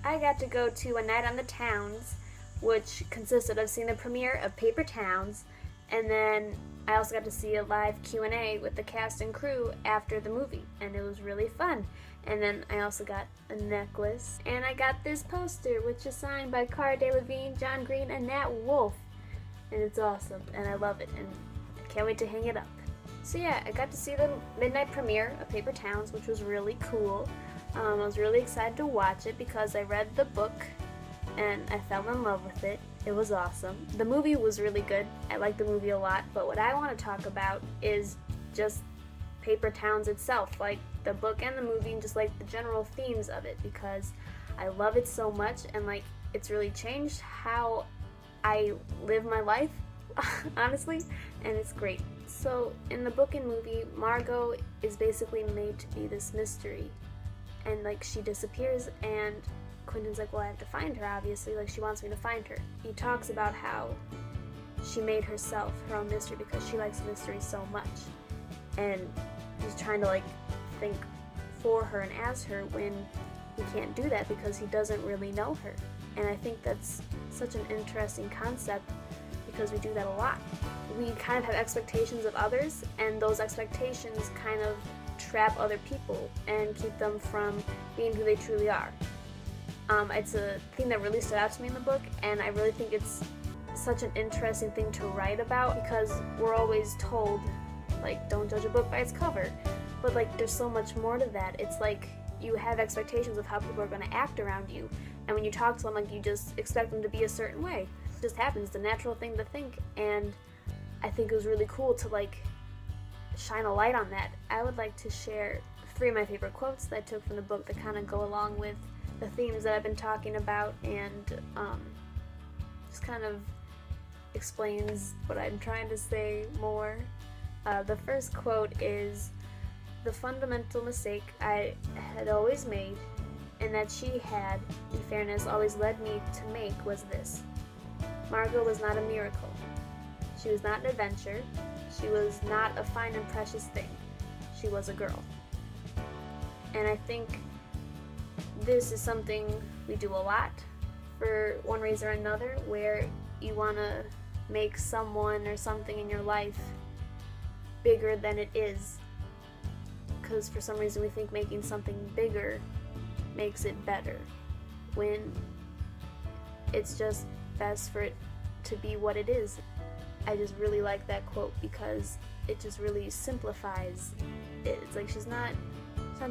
I got to go to a night on the towns, which consisted of seeing the premiere of Paper Towns, and then I also got to see a live Q&A with the cast and crew after the movie, and it was really fun. And then I also got a necklace, and I got this poster, which is signed by Cara Delevingne, John Green, and Nat Wolff, and it's awesome, and I love it, and I can't wait to hang it up. So yeah, I got to see the midnight premiere of Paper Towns, which was really cool. I was really excited to watch it because I read the book and I fell in love with it. It was awesome. The movie was really good. I liked the movie a lot, but what I want to talk about is just Paper Towns itself, like the book and the movie, and just like the general themes of it, because I love it so much, and like it's really changed how I live my life, honestly, and it's great. So in the book and movie, Margot is basically made to be this mystery, and like she disappears, and Quentin's like, well, I have to find her, obviously, like she wants me to find her. He talks about how she made herself her own mystery because she likes mystery so much, and he's trying to like think for her and as her when he can't do that because he doesn't really know her. And I think that's such an interesting concept because we do that a lot. We kind of have expectations of others, and those expectations kind of trap other people and keep them from being who they truly are. It's a thing that really stood out to me in the book, and I really think it's such an interesting thing to write about because we're always told, like, don't judge a book by its cover, but like there's so much more to that. It's like you have expectations of how people are going to act around you, and when you talk to them, like, you just expect them to be a certain way. It just happens, the natural thing to think, and I think it was really cool to like shine a light on that. I would like to share 3 of my favorite quotes that I took from the book that kind of go along with the themes that I've been talking about, and just kind of explains what I'm trying to say more. The first quote is, "The fundamental mistake I had always made, and that she had, in fairness, always led me to make was this. Margot was not a miracle. She was not an adventure. She was not a fine and precious thing. She was a girl." And I think this is something we do a lot for one reason or another, where you want to make someone or something in your life bigger than it is, because for some reason we think making something bigger makes it better, when it's just best for it to be what it is. I just really like that quote because it just really simplifies it. It's like she's not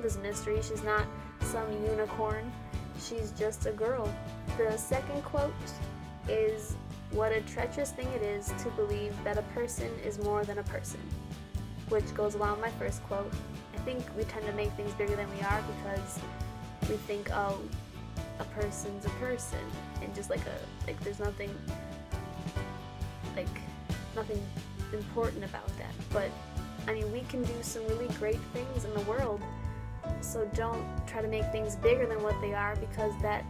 this mystery, she's not some unicorn, she's just a girl. The second quote is, "What a treacherous thing it is to believe that a person is more than a person," which goes along with my first quote. I think we tend to make things bigger than we are because we think, oh, a person's a person, and just like there's nothing important about that. But I mean, we can do some really great things in the world, so don't try to make things bigger than what they are, because that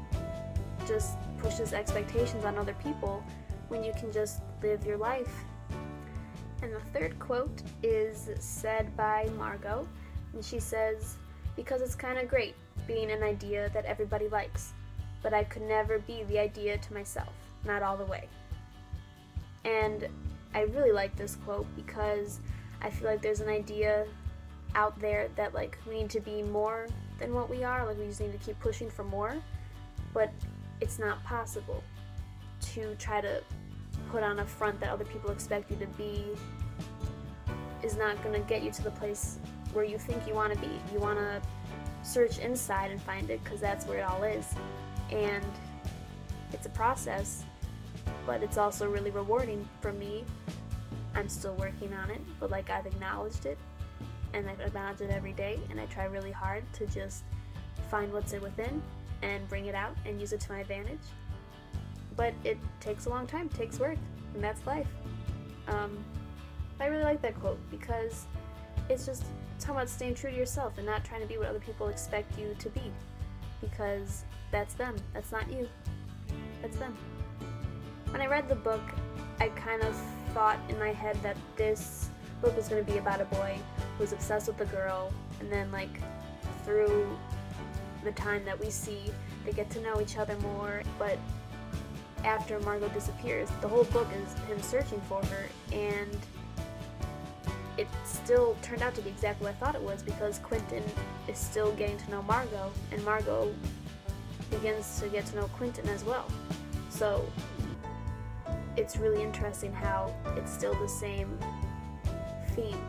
just pushes expectations on other people when you can just live your life. And the third quote is said by Margot, and she says, "Because it's kind of great being an idea that everybody likes, but I could never be the idea to myself, not all the way." And I really like this quote because I feel like there's an idea out there that like we need to be more than what we are, like we just need to keep pushing for more, but it's not possible to try to put on a front that other people expect you to be. Is not going to get you to the place where you think you want to be. You want to search inside and find it, because that's where it all is, and it's a process, but it's also really rewarding for me. I'm still working on it, but like I've acknowledged it, and I've acknowledged it every day, and I try really hard to just find what's within and bring it out and use it to my advantage. But it takes a long time, it takes work, and that's life. I really like that quote because it's talking about staying true to yourself and not trying to be what other people expect you to be, because that's them, that's not you, that's them. When I read the book, I kind of thought in my head that this book was going to be about a boy who was obsessed with a girl, and then like through the time that we see, they get to know each other more, but after Margot disappears, the whole book is him searching for her, and it still turned out to be exactly what I thought it was, because Quentin is still getting to know Margot, and Margot begins to get to know Quentin as well. So it's really interesting how it's still the same theme,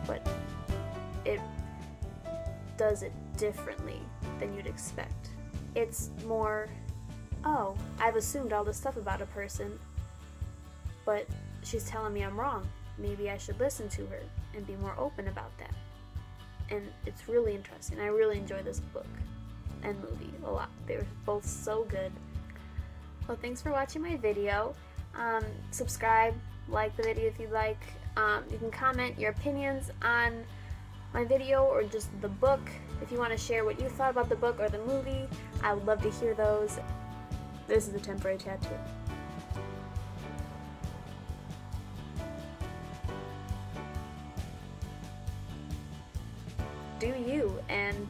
but it does it differently than you'd expect. It's more, oh, I've assumed all this stuff about a person, but she's telling me I'm wrong. Maybe I should listen to her and be more open about that. And it's really interesting. I really enjoy this book and movie a lot. They were both so good. Well, thanks for watching my video. Subscribe, like the video if you like. You can comment your opinions on my video or just the book. If you want to share what you thought about the book or the movie, I would love to hear those. This is a temporary tattoo. Do you, and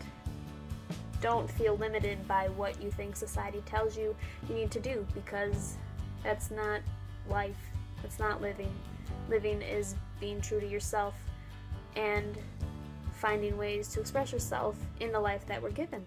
don't feel limited by what you think society tells you need to do, because that's not life. That's not living. Living is being true to yourself and finding ways to express yourself in the life that we're given.